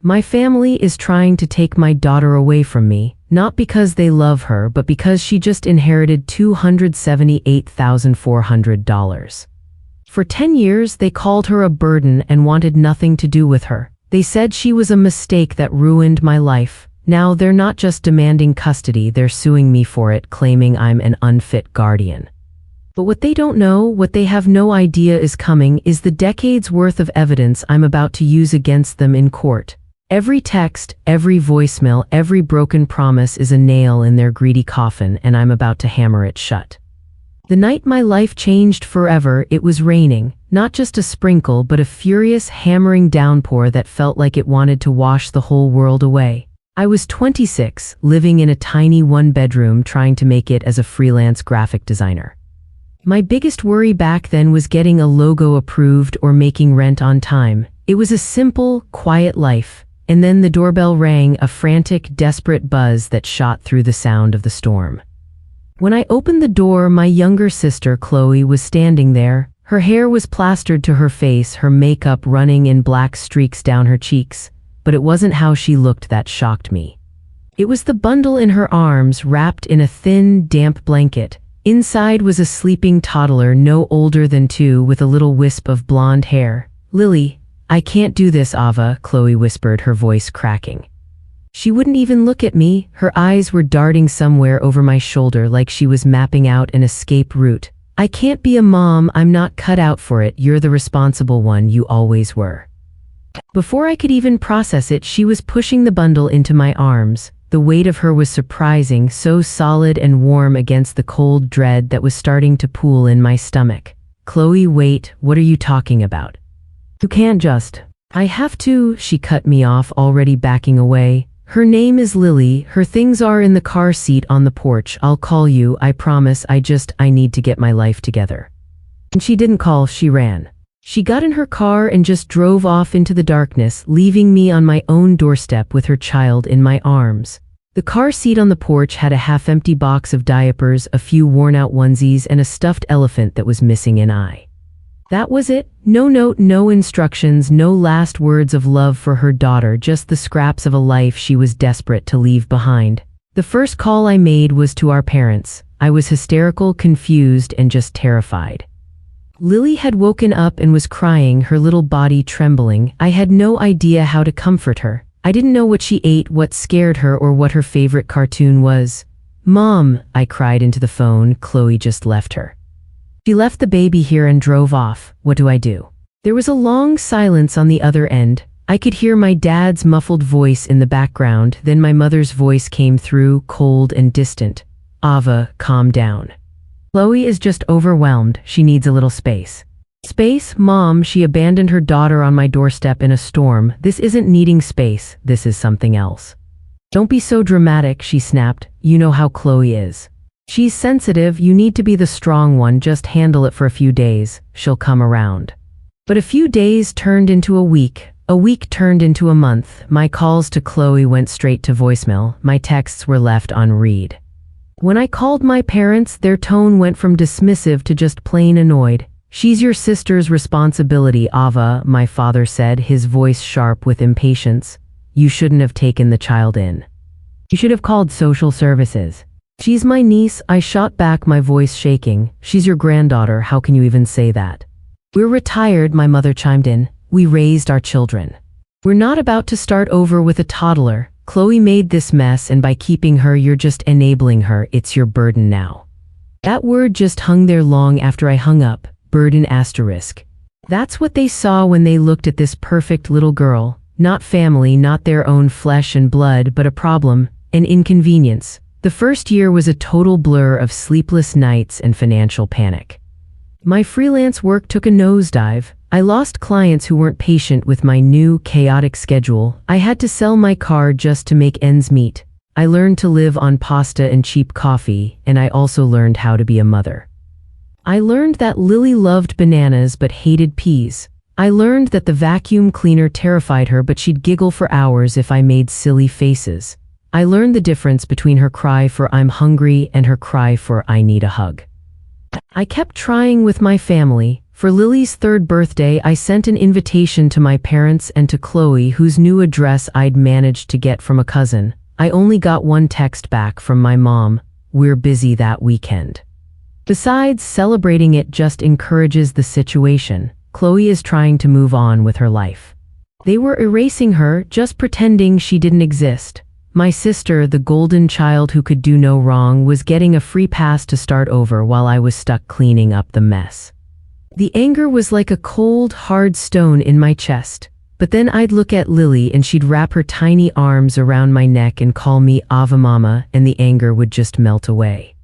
My family is trying to take my daughter away from me, not because they love her, but because she just inherited $278,400. For 10 years, they called her a burden and wanted nothing to do with her. They said she was a mistake that ruined my life. Now they're not just demanding custody, they're suing me for it, claiming I'm an unfit guardian. But what they don't know, what they have no idea is coming, is the decades worth of evidence I'm about to use against them in court. Every text, every voicemail, every broken promise is a nail in their greedy coffin, and I'm about to hammer it shut. The night my life changed forever, it was raining, not just a sprinkle, but a furious, hammering downpour that felt like it wanted to wash the whole world away. I was 26, living in a tiny one-bedroom, trying to make it as a freelance graphic designer. My biggest worry back then was getting a logo approved or making rent on time. It was a simple, quiet life. And then the doorbell rang, a frantic, desperate buzz that shot through the sound of the storm. When I opened the door, my younger sister, Chloe, was standing there. Her hair was plastered to her face, her makeup running in black streaks down her cheeks. But it wasn't how she looked that shocked me. It was the bundle in her arms, wrapped in a thin, damp blanket. Inside was a sleeping toddler no older than 2 with a little wisp of blonde hair. "Lily, I can't do this, Ava," Chloe whispered, her voice cracking. She wouldn't even look at me. Her eyes were darting somewhere over my shoulder like she was mapping out an escape route. "I can't be a mom. I'm not cut out for it. You're the responsible one. You always were." Before I could even process it, she was pushing the bundle into my arms. The weight of her was surprising, so solid and warm against the cold dread that was starting to pool in my stomach. "Chloe, wait, what are you talking about? You can't just..." "I have to," she cut me off, already backing away. "Her name is Lily. Her things are in the car seat on the porch. I'll call you, I promise. I need to get my life together." And she didn't call, she ran. She got in her car and just drove off into the darkness, leaving me on my own doorstep with her child in my arms. The car seat on the porch had a half-empty box of diapers, a few worn-out onesies, and a stuffed elephant that was missing an eye. That was it. No note, no instructions, no last words of love for her daughter, just the scraps of a life she was desperate to leave behind. The first call I made was to our parents. I was hysterical, confused, and just terrified. Lily had woken up and was crying, her little body trembling. I had no idea how to comfort her. I didn't know what she ate, what scared her, or what her favorite cartoon was. "Mom," I cried into the phone. Chloe just left her. She left the baby here and drove off. What do I do? There was a long silence on the other end. I could hear my dad's muffled voice in the background, then my mother's voice came through, cold and distant. "Ava, calm down. Chloe is just overwhelmed. She needs a little space." "Space, Mom?" She abandoned her daughter on my doorstep in a storm. "This isn't needing space. This is something else." "Don't be so dramatic," she snapped. "You know how Chloe is. She's sensitive. You need to be the strong one. Just handle it for a few days. She'll come around." But a few days turned into a week turned into a month. My calls to Chloe went straight to voicemail. My texts were left on read. When I called my parents, their tone went from dismissive to just plain annoyed. "She's your sister's responsibility, Ava," my father said, his voice sharp with impatience. "You shouldn't have taken the child in. You should have called social services." "She's my niece," I shot back, my voice shaking. "She's your granddaughter. How can you even say that?" "We're retired," my mother chimed in. "We raised our children. We're not about to start over with a toddler. Chloe made this mess, and by keeping her, you're just enabling her. It's your burden now." That word just hung there long after I hung up. Burden asterisk. That's what they saw when they looked at this perfect little girl. Not family, not their own flesh and blood, but a problem, an inconvenience. The first year was a total blur of sleepless nights and financial panic. My freelance work took a nosedive. I lost clients who weren't patient with my new, chaotic schedule. I had to sell my car just to make ends meet. I learned to live on pasta and cheap coffee, and I also learned how to be a mother. I learned that Lily loved bananas but hated peas. I learned that the vacuum cleaner terrified her, but she'd giggle for hours if I made silly faces. I learned the difference between her cry for "I'm hungry" and her cry for "I need a hug." I kept trying with my family. For Lily's third birthday, I sent an invitation to my parents and to Chloe, whose new address I'd managed to get from a cousin. I only got one text back from my mom: "We're busy that weekend." Besides, celebrating it just encourages the situation. Chloe is trying to move on with her life. They were erasing her, just pretending she didn't exist. My sister, the golden child who could do no wrong, was getting a free pass to start over while I was stuck cleaning up the mess. The anger was like a cold, hard stone in my chest. But then I'd look at Lily and she'd wrap her tiny arms around my neck and call me Ava Mama, and the anger would just melt away.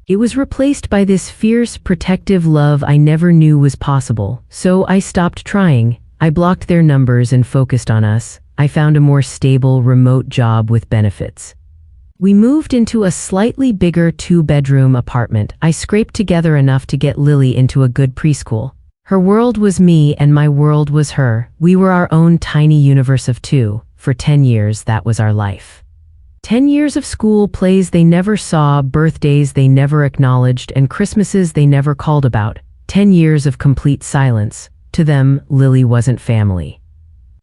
It was replaced by this fierce, protective love I never knew was possible. So I stopped trying. I blocked their numbers and focused on us. I found a more stable, remote job with benefits. We moved into a slightly bigger 2-bedroom apartment. I scraped together enough to get Lily into a good preschool. Her world was me and my world was her. We were our own tiny universe of two. For 10 years, that was our life. 10 years of school, plays they never saw, birthdays they never acknowledged, and Christmases they never called about. 10 years of complete silence. To them, Lily wasn't family.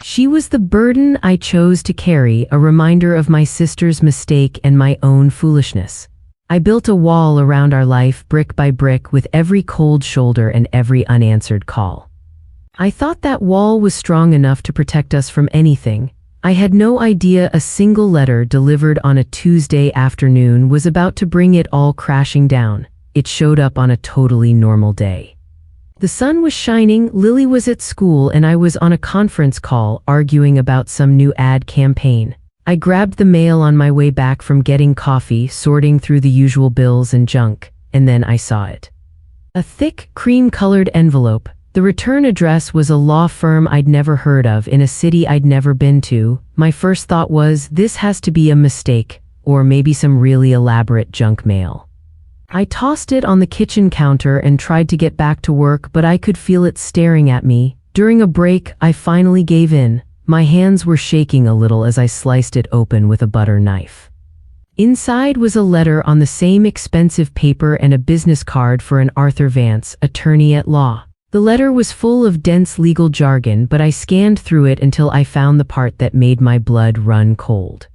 She was the burden I chose to carry, a reminder of my sister's mistake and my own foolishness. I built a wall around our life, brick by brick, with every cold shoulder and every unanswered call. I thought that wall was strong enough to protect us from anything. I had no idea a single letter delivered on a Tuesday afternoon was about to bring it all crashing down. It showed up on a totally normal day. The sun was shining, Lily was at school, and I was on a conference call arguing about some new ad campaign. I grabbed the mail on my way back from getting coffee, sorting through the usual bills and junk, and then I saw it. A thick, cream-colored envelope. The return address was a law firm I'd never heard of in a city I'd never been to. My first thought was, this has to be a mistake, or maybe some really elaborate junk mail. I tossed it on the kitchen counter and tried to get back to work, but I could feel it staring at me. During a break, I finally gave in. My hands were shaking a little as I sliced it open with a butter knife. Inside was a letter on the same expensive paper and a business card for an Arthur Vance, attorney at law. The letter was full of dense legal jargon, but I scanned through it until I found the part that made my blood run cold.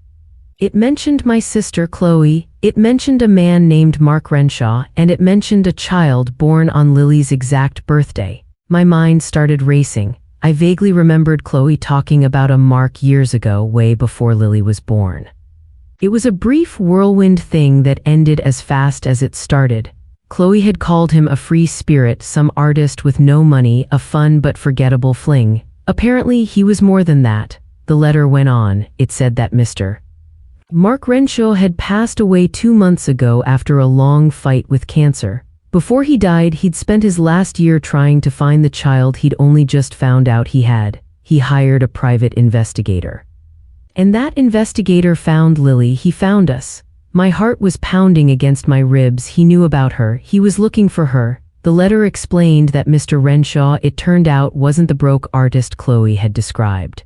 It mentioned my sister Chloe, it mentioned a man named Mark Renshaw, and it mentioned a child born on Lily's exact birthday. My mind started racing. I vaguely remembered Chloe talking about a Mark years ago, way before Lily was born. It was a brief whirlwind thing that ended as fast as it started. Chloe had called him a free spirit, some artist with no money, a fun but forgettable fling. Apparently, he was more than that. The letter went on. It said that Mr. Mark Renshaw had passed away 2 months ago after a long fight with cancer. Before he died, he'd spent his last year trying to find the child he'd only just found out he had. He hired a private investigator. And that investigator found Lily. He found us. My heart was pounding against my ribs. He knew about her. He was looking for her. The letter explained that Mr. Renshaw, it turned out, wasn't the broke artist Chloe had described.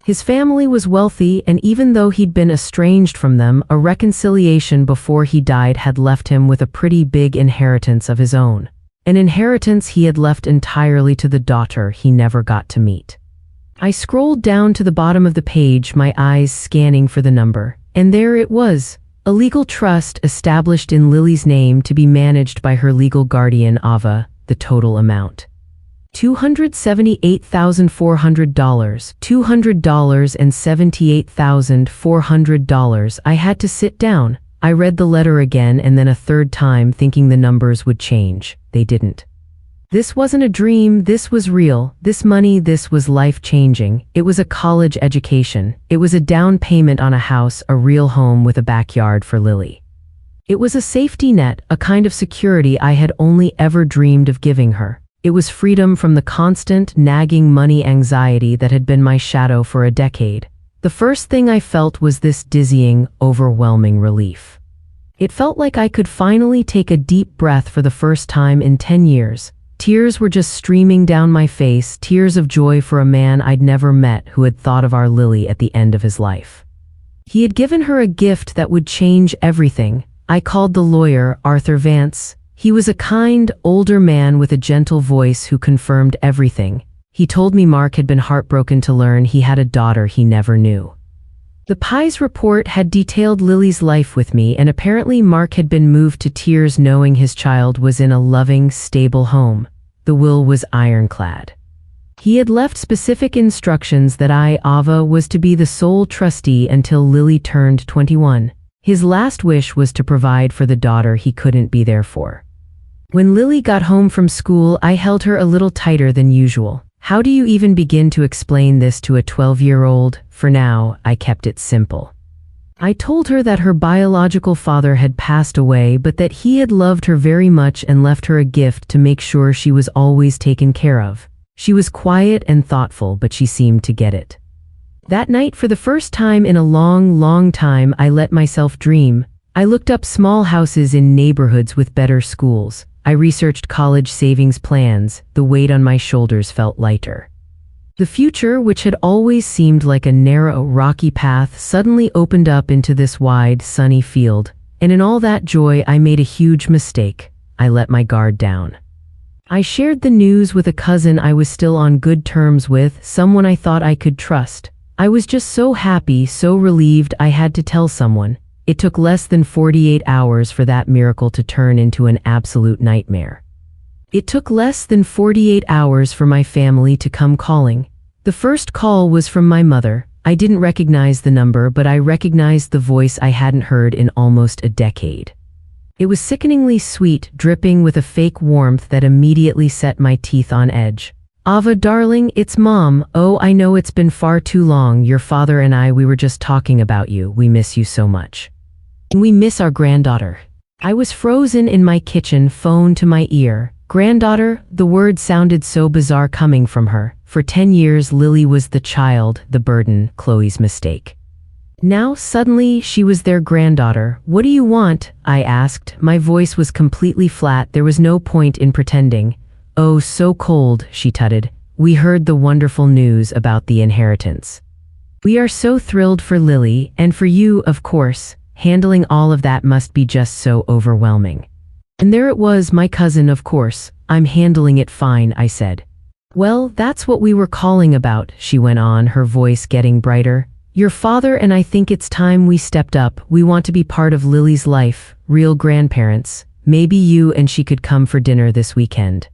His family was wealthy, and even though he'd been estranged from them, a reconciliation before he died had left him with a pretty big inheritance of his own. An inheritance he had left entirely to the daughter he never got to meet. I scrolled down to the bottom of the page, my eyes scanning for the number, and there it was. A legal trust established in Lily's name to be managed by her legal guardian, Ava. The total amount: $278,400, $200 and $78,400. I had to sit down. I read the letter again and then a third time, thinking the numbers would change. They didn't. This wasn't a dream, this was real. This money, this was life-changing. It was a college education. It was a down payment on a house, a real home with a backyard for Lily. It was a safety net, a kind of security I had only ever dreamed of giving her. It was freedom from the constant, nagging money anxiety that had been my shadow for a decade. The first thing I felt was this dizzying, overwhelming relief. It felt like I could finally take a deep breath for the first time in 10 years. Tears were just streaming down my face, tears of joy for a man I'd never met who had thought of our Lily at the end of his life. He had given her a gift that would change everything. I called the lawyer, Arthur Vance. He was a kind, older man with a gentle voice who confirmed everything. He told me Mark had been heartbroken to learn he had a daughter he never knew. The Pie's report had detailed Lily's life with me, and apparently Mark had been moved to tears knowing his child was in a loving, stable home. The will was ironclad. He had left specific instructions that I, Ava, was to be the sole trustee until Lily turned 21. His last wish was to provide for the daughter he couldn't be there for. When Lily got home from school, I held her a little tighter than usual. How do you even begin to explain this to a 12-year-old? For now, I kept it simple. I told her that her biological father had passed away, but that he had loved her very much and left her a gift to make sure she was always taken care of. She was quiet and thoughtful, but she seemed to get it. That night, for the first time in a long, long time, I let myself dream. I looked up small houses in neighborhoods with better schools. I researched college savings plans. The weight on my shoulders felt lighter. The future, which had always seemed like a narrow, rocky path, suddenly opened up into this wide, sunny field. And in all that joy, I made a huge mistake. I let my guard down. I shared the news with a cousin I was still on good terms with, someone I thought I could trust. I was just so happy, so relieved I had to tell someone. It took less than 48 hours for that miracle to turn into an absolute nightmare. It took less than 48 hours for my family to come calling. The first call was from my mother. I didn't recognize the number, but I recognized the voice I hadn't heard in almost a decade. It was sickeningly sweet, dripping with a fake warmth that immediately set my teeth on edge. Ava, darling, it's Mom. Oh, I know it's been far too long. Your father and I, we were just talking about you. We miss you so much. We miss our granddaughter. I was frozen in my kitchen, phone to my ear. Granddaughter, the word sounded so bizarre coming from her. For 10 years, Lily was the child, the burden, Chloe's mistake. Now, suddenly, she was their granddaughter. What do you want? I asked. My voice was completely flat. There was no point in pretending. Oh, so cold, she tutted. We heard the wonderful news about the inheritance. We are so thrilled for Lily, and for you, of course. Handling all of that must be just so overwhelming. And there it was, my cousin, of course. I'm handling it fine, I said. Well, that's what we were calling about, she went on, her voice getting brighter. Your father and I think it's time we stepped up. We want to be part of Lily's life, real grandparents. Maybe you and she could come for dinner this weekend.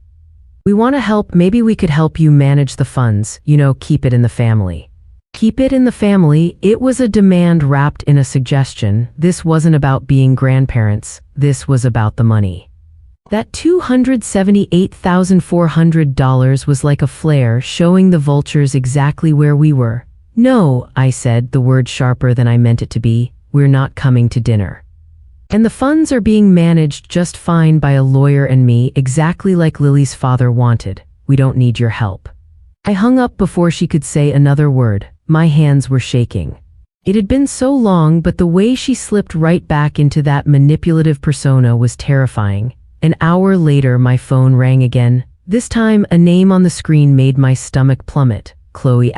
We want to help. Maybe we could help you manage the funds, keep it in the family. Keep it in the family. It was a demand wrapped in a suggestion. This wasn't about being grandparents. This was about the money. That $278,400 was like a flare, showing the vultures exactly where we were. No, I said, the word sharper than I meant it to be. We're not coming to dinner. And the funds are being managed just fine by a lawyer and me, exactly like Lily's father wanted. We don't need your help. I hung up before she could say another word. My hands were shaking. It had been so long, but the way she slipped right back into that manipulative persona was terrifying. An hour later, my phone rang again. This time, a name on the screen made my stomach plummet. Chloe *.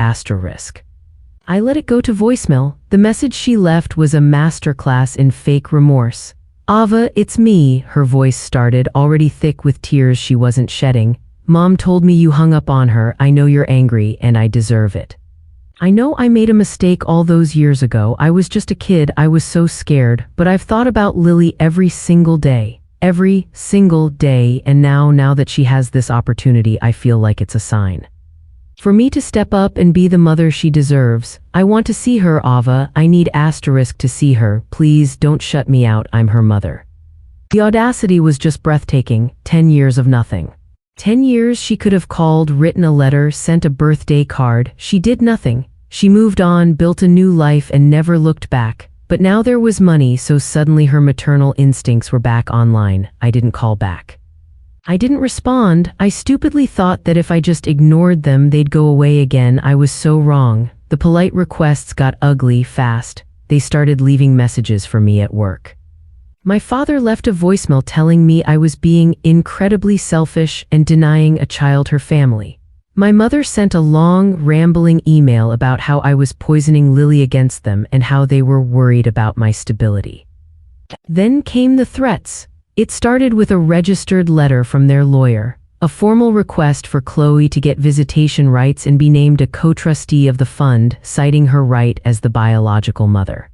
I let it go to voicemail. The message she left was a masterclass in fake remorse. Ava, it's me, her voice started, already thick with tears she wasn't shedding. Mom told me you hung up on her. I know you're angry, and I deserve it. I know I made a mistake all those years ago. I was just a kid. I was so scared, but I've thought about Lily every single day. Every single day, and now that she has this opportunity, I feel like it's a sign. For me to step up and be the mother she deserves. I want to see her, Ava. I need * to see her. Please don't shut me out. I'm her mother. The audacity was just breathtaking. 10 years of nothing. 10 years she could have called, written a letter, sent a birthday card. She did nothing. She moved on, built a new life, and never looked back. But now there was money, so suddenly her maternal instincts were back online. I didn't call back. I didn't respond. I stupidly thought that if I just ignored them, they'd go away again. I was so wrong. The polite requests got ugly fast. They started leaving messages for me at work. My father left a voicemail telling me I was being incredibly selfish and denying a child her family. My mother sent a long, rambling email about how I was poisoning Lily against them and how they were worried about my stability. Then came the threats. It started with a registered letter from their lawyer, a formal request for Chloe to get visitation rights and be named a co-trustee of the fund, citing her right as the biological mother.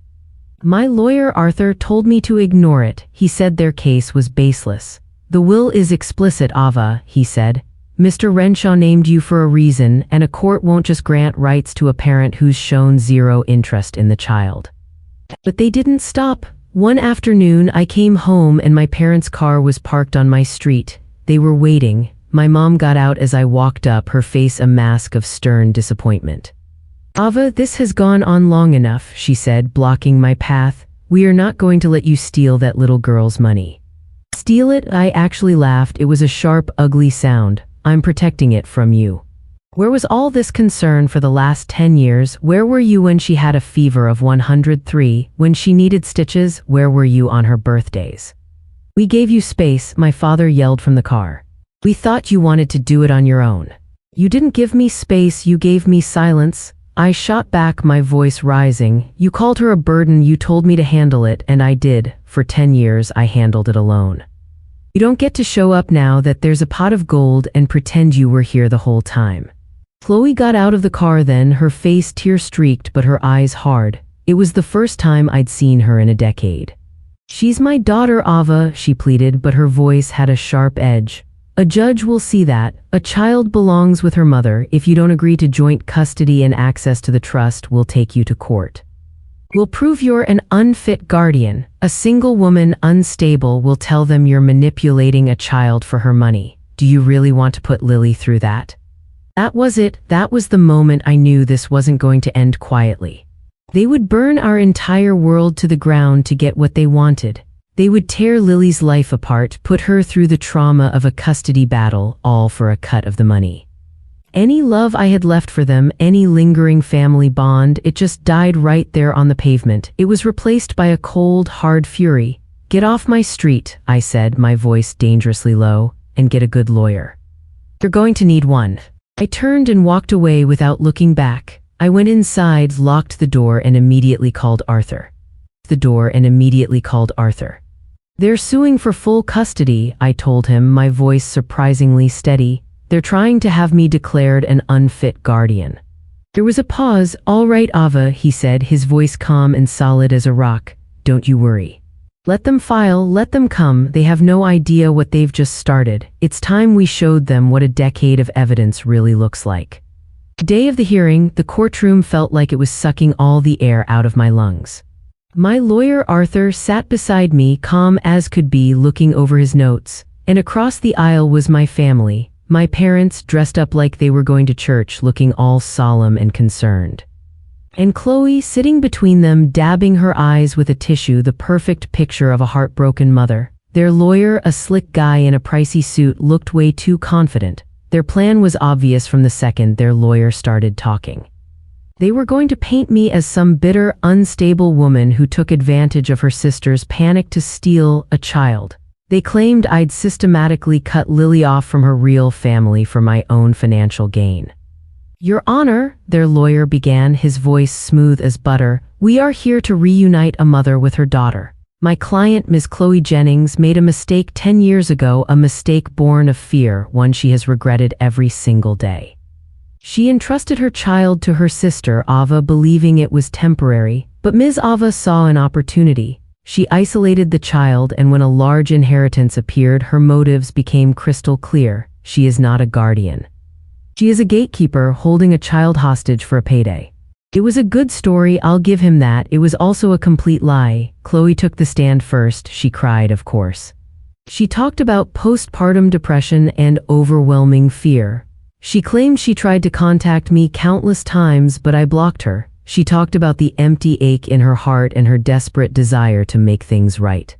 My lawyer Arthur told me to ignore it. He said their case was baseless. The will is explicit, Ava, he said. Mr. Renshaw named you for a reason, and a court won't just grant rights to a parent who's shown zero interest in the child. But they didn't stop. One afternoon, I came home and my parents' car was parked on my street. They were waiting. My mom got out as I walked up, her face a mask of stern disappointment. Ava, this has gone on long enough, she said, blocking my path. We are not going to let you steal that little girl's money. Steal it? I actually laughed. It was a sharp, ugly sound. I'm protecting it from you. Where was all this concern for the last 10 years? Where were you when she had a fever of 103? When she needed stitches? Where were you on her birthdays? We gave you space, my father yelled from the car. We thought you wanted to do it on your own. You didn't give me space, you gave me silence. I shot back, my voice rising. You called her a burden, you told me to handle it, and I did. For 10 years, I handled it alone. You don't get to show up now that there's a pot of gold and pretend you were here the whole time. Chloe got out of the car then, her face tear-streaked but her eyes hard. It was the first time I'd seen her in a decade. She's my daughter, Ava, she pleaded, but her voice had a sharp edge. A judge will see that. A child belongs with her mother. If you don't agree to joint custody and access to the trust, we'll take you to court. We'll prove you're an unfit guardian. A single woman, unstable, will tell them you're manipulating a child for her money. Do you really want to put Lily through that? That was it. That was the moment I knew this wasn't going to end quietly. They would burn our entire world to the ground to get what they wanted. They would tear Lily's life apart, put her through the trauma of a custody battle, all for a cut of the money. Any love I had left for them, any lingering family bond, it just died right there on the pavement. It was replaced by a cold, hard fury. Get off my street, I said, my voice dangerously low, and get a good lawyer. You're going to need one. I turned and walked away without looking back. I went inside, locked the door, and immediately called Arthur. They're suing for full custody, I told him, my voice surprisingly steady. They're trying to have me declared an unfit guardian. There was a pause. All right, Ava, he said, his voice calm and solid as a rock. Don't you worry. Let them file, let them come. They have no idea what they've just started. It's time we showed them what a decade of evidence really looks like. The day of the hearing, the courtroom felt like it was sucking all the air out of my lungs. My lawyer Arthur sat beside me, calm as could be, looking over his notes. And across the aisle was my family, my parents dressed up like they were going to church, looking all solemn and concerned. And Chloe sitting between them, dabbing her eyes with a tissue, the perfect picture of a heartbroken mother. Their lawyer, a slick guy in a pricey suit, looked way too confident. Their plan was obvious from the second their lawyer started talking. They were going to paint me as some bitter, unstable woman who took advantage of her sister's panic to steal a child. They claimed I'd systematically cut Lily off from her real family for my own financial gain. Your Honor, their lawyer began, his voice smooth as butter, we are here to reunite a mother with her daughter. My client, Ms. Chloe Jennings, made a mistake 10 years ago, a mistake born of fear, one she has regretted every single day. She entrusted her child to her sister, Ava, believing it was temporary, but Ms. Ava saw an opportunity. She isolated the child, and when a large inheritance appeared, her motives became crystal clear. She is not a guardian. She is a gatekeeper holding a child hostage for a payday. It was a good story, I'll give him that. It was also a complete lie. Chloe took the stand first. She cried, of course. She talked about postpartum depression and overwhelming fear. She claimed she tried to contact me countless times, but I blocked her. She talked about the empty ache in her heart and her desperate desire to make things right.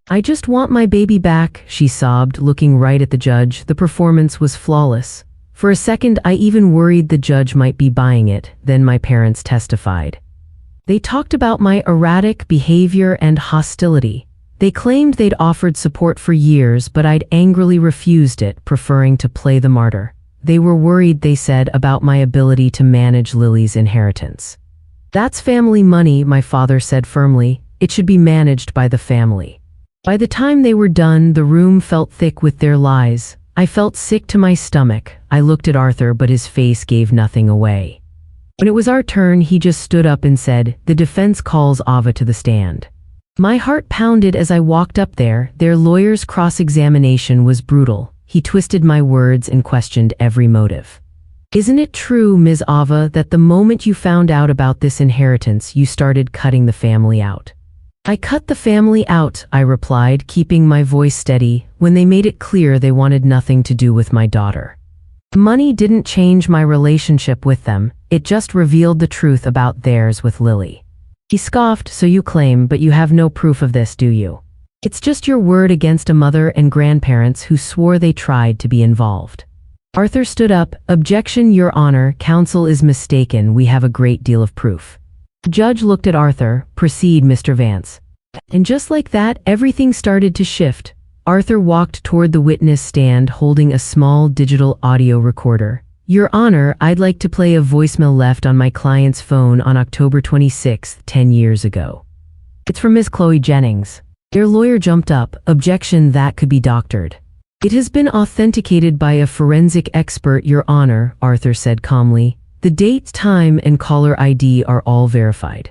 I just want my baby back, she sobbed, looking right at the judge. The performance was flawless. For a second, I even worried the judge might be buying it. Then my parents testified. They talked about my erratic behavior and hostility. They claimed they'd offered support for years, but I'd angrily refused it, preferring to play the martyr. They were worried, they said, about my ability to manage Lily's inheritance. That's family money, my father said firmly. It should be managed by the family. By the time they were done, the room felt thick with their lies. I felt sick to my stomach. I looked at Arthur, but his face gave nothing away. When it was our turn, he just stood up and said, "The defense calls Ava to the stand." My heart pounded as I walked up there. Their lawyer's cross-examination was brutal. He twisted my words and questioned every motive. "Isn't it true, Ms. Ava, that the moment you found out about this inheritance, you started cutting the family out?" "I cut the family out," I replied, keeping my voice steady, "when they made it clear they wanted nothing to do with my daughter. Money didn't change my relationship with them, it just revealed the truth about theirs with Lily." He scoffed. "So you claim, but you have no proof of this, do you? It's just your word against a mother and grandparents who swore they tried to be involved." Arthur stood up. "Objection, Your Honor, counsel is mistaken. We have a great deal of proof." The judge looked at Arthur. "Proceed, Mr. Vance." And just like that, everything started to shift. Arthur walked toward the witness stand holding a small digital audio recorder. "Your Honor, I'd like to play a voicemail left on my client's phone on October 26th, 10 years ago. It's from Miss Chloe Jennings." Their lawyer jumped up. "Objection, that could be doctored." "It has been authenticated by a forensic expert, Your Honor," Arthur said calmly. "The date, time, and caller ID are all verified."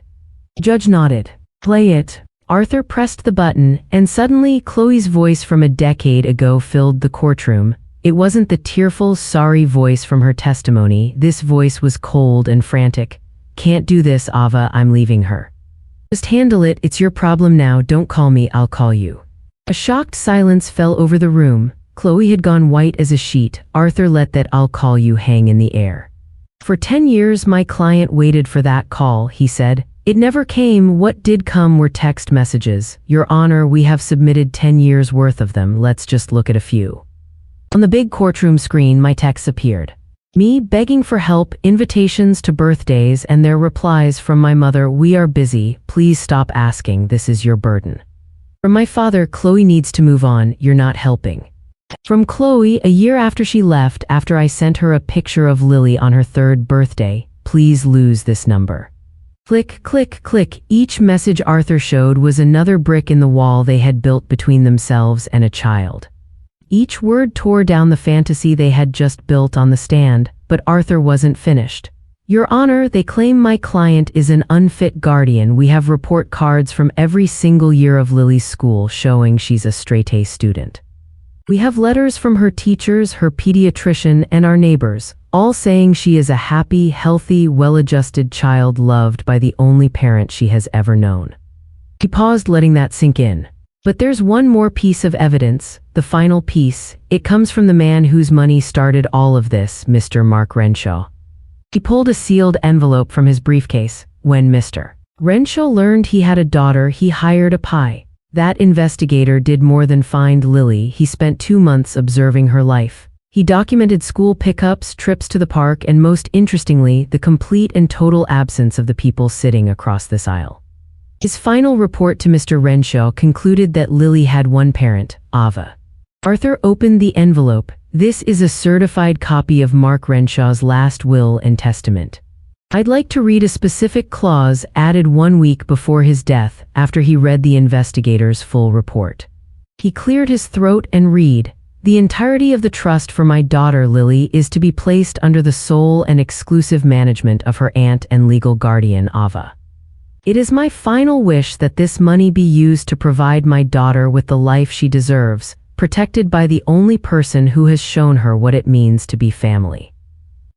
The judge nodded. "Play it." Arthur pressed the button, and suddenly Chloe's voice from a decade ago filled the courtroom. It wasn't the tearful, sorry voice from her testimony. This voice was cold and frantic. "Can't do this, Ava, I'm leaving her. Just handle it, it's your problem now, don't call me, I'll call you." A shocked silence fell over the room. Chloe had gone white as a sheet. Arthur let that "I'll call you" hang in the air. "For 10 years my client waited for that call," he said. "It never came. What did come were text messages. Your Honor, we have submitted 10 years worth of them. Let's just look at a few." On the big courtroom screen, my texts appeared. Me begging for help, invitations to birthdays, and their replies from my mother, "We are busy. Please stop asking. This is your burden." From my father, "Chloe needs to move on. You're not helping." From Chloe, a year after she left, after I sent her a picture of Lily on her 3rd birthday, "Please lose this number." Click, click, click. Each message Arthur showed was another brick in the wall they had built between themselves and a child. Each word tore down the fantasy they had just built on the stand, but Arthur wasn't finished. "Your Honor, they claim my client is an unfit guardian. We have report cards from every single year of Lily's school showing she's a straight-A student. We have letters from her teachers, her pediatrician, and our neighbors, all saying she is a happy, healthy, well-adjusted child loved by the only parent she has ever known." He paused, letting that sink in. "But there's one more piece of evidence, the final piece. It comes from the man whose money started all of this, Mr. Mark Renshaw." He pulled a sealed envelope from his briefcase. "When Mr. Renshaw learned he had a daughter, he hired a PI. That investigator did more than find Lily. He spent 2 months observing her life. He documented school pickups, trips to the park, and most interestingly, the complete and total absence of the people sitting across this aisle. His final report to Mr. Renshaw concluded that Lily had one parent, Ava." Arthur opened the envelope. "This is a certified copy of Mark Renshaw's last will and testament. I'd like to read a specific clause added 1 week before his death, after he read the investigator's full report." He cleared his throat and read, "The entirety of the trust for my daughter Lily is to be placed under the sole and exclusive management of her aunt and legal guardian, Ava. It is my final wish that this money be used to provide my daughter with the life she deserves, protected by the only person who has shown her what it means to be family.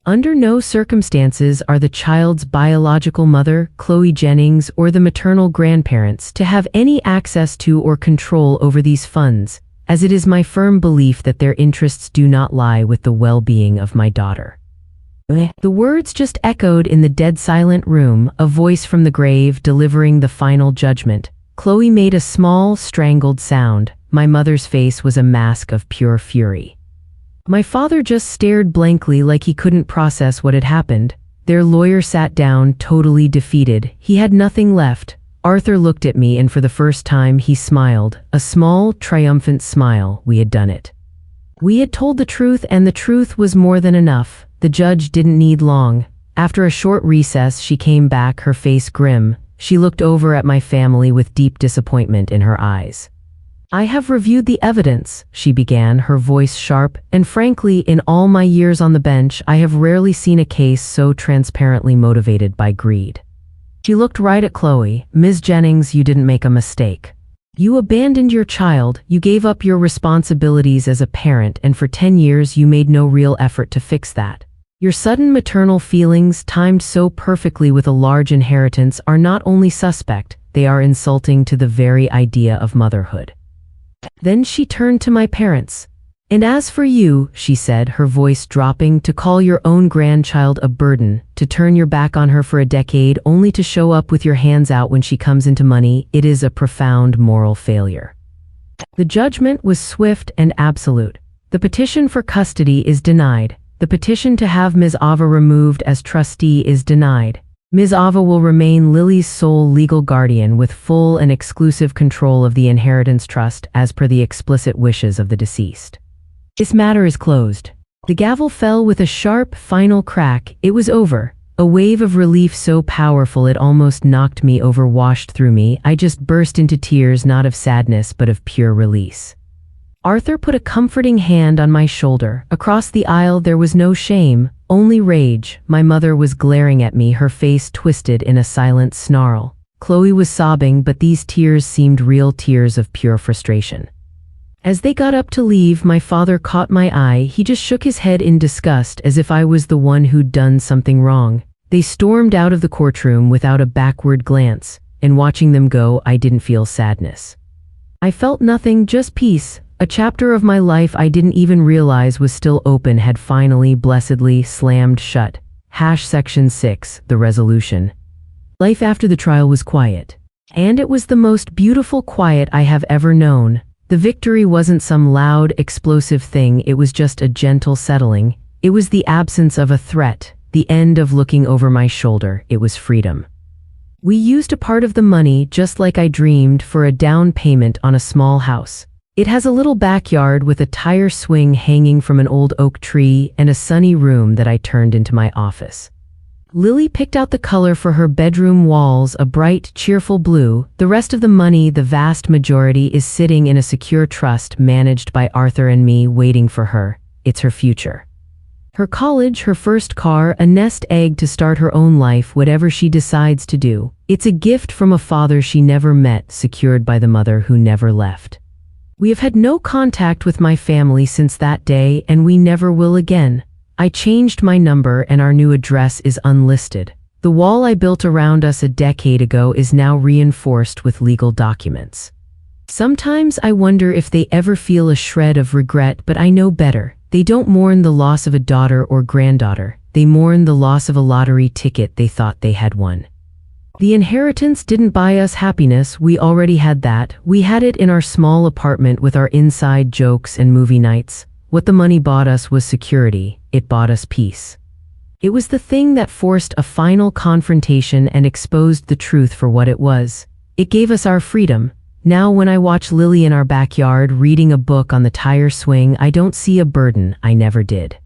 Under no circumstances are the child's biological mother, Chloe Jennings, or the maternal grandparents to have any access to or control over these funds, as it is my firm belief that their interests do not lie with the well-being of my daughter." The words just echoed in the dead silent room, a voice from the grave delivering the final judgment. Chloe made a small, strangled sound. My mother's face was a mask of pure fury. My father just stared blankly like he couldn't process what had happened. Their lawyer sat down, totally defeated. He had nothing left. Arthur looked at me, and for the first time he smiled, a small, triumphant smile. We had done it. We had told the truth, and the truth was more than enough. The judge didn't need long. After a short recess, she came back, her face grim. She looked over at my family with deep disappointment in her eyes. I have reviewed the evidence, she began, her voice sharp, and frankly, in all my years on the bench, I have rarely seen a case so transparently motivated by greed. She looked right at Chloe. Ms. Jennings, you didn't make a mistake. You abandoned your child, you gave up your responsibilities as a parent, and for 10 years you made no real effort to fix that. Your sudden maternal feelings, timed so perfectly with a large inheritance, are not only suspect, they are insulting to the very idea of motherhood. Then she turned to my parents. And as for you, she said, her voice dropping, to call your own grandchild a burden, to turn your back on her for a decade only to show up with your hands out when she comes into money, it is a profound moral failure. The judgment was swift and absolute. The petition for custody is denied. The petition to have Ms. Ava removed as trustee is denied. Ms. Ava will remain Lily's sole legal guardian with full and exclusive control of the inheritance trust as per the explicit wishes of the deceased. This matter is closed. The gavel fell with a sharp, final crack. It was over. A wave of relief so powerful it almost knocked me over, washed through me. I just burst into tears, not of sadness, but of pure release. Arthur put a comforting hand on my shoulder. Across the aisle there was no shame, only rage. My mother was glaring at me, her face twisted in a silent snarl. Chloe was sobbing, but these tears seemed real tears of pure frustration. As they got up to leave, my father caught my eye. He just shook his head in disgust, as if I was the one who'd done something wrong. They stormed out of the courtroom without a backward glance, and watching them go, I didn't feel sadness. I felt nothing, just peace. A chapter of my life I didn't even realize was still open had finally, blessedly, slammed shut. Section 6, the resolution. Life after the trial was quiet. And it was the most beautiful quiet I have ever known. The victory wasn't some loud, explosive thing, it was just a gentle settling. It was the absence of a threat, the end of looking over my shoulder. It was freedom. We used a part of the money, just like I dreamed, for a down payment on a small house. It has a little backyard with a tire swing hanging from an old oak tree and a sunny room that I turned into my office. Lily picked out the color for her bedroom walls, a bright, cheerful blue. The rest of the money, the vast majority, is sitting in a secure trust managed by Arthur and me, waiting for her. It's her future. Her college, her first car, a nest egg to start her own life, whatever she decides to do. It's a gift from a father she never met, secured by the mother who never left. We have had no contact with my family since that day, and we never will again. I changed my number and our new address is unlisted. The wall I built around us a decade ago is now reinforced with legal documents. Sometimes I wonder if they ever feel a shred of regret, but I know better. They don't mourn the loss of a daughter or granddaughter. They mourn the loss of a lottery ticket they thought they had won. The inheritance didn't buy us happiness, we already had that. We had it in our small apartment with our inside jokes and movie nights. What the money bought us was security, it bought us peace. It was the thing that forced a final confrontation and exposed the truth for what it was. It gave us our freedom. Now when I watch Lily in our backyard reading a book on the tire swing, I don't see a burden, I never did.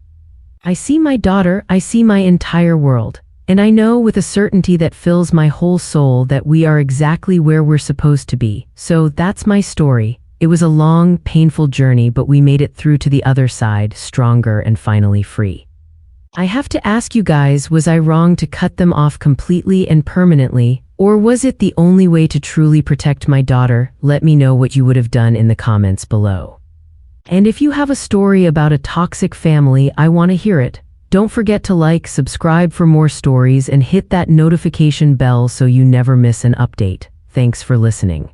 I see my daughter, I see my entire world. And I know with a certainty that fills my whole soul that we are exactly where we're supposed to be. So that's my story. It was a long, painful journey, but we made it through to the other side, stronger and finally free. I have to ask you guys, was I wrong to cut them off completely and permanently? Or was it the only way to truly protect my daughter? Let me know what you would have done in the comments below. And if you have a story about a toxic family, I want to hear it. Don't forget to like, subscribe for more stories, and hit that notification bell so you never miss an update. Thanks for listening.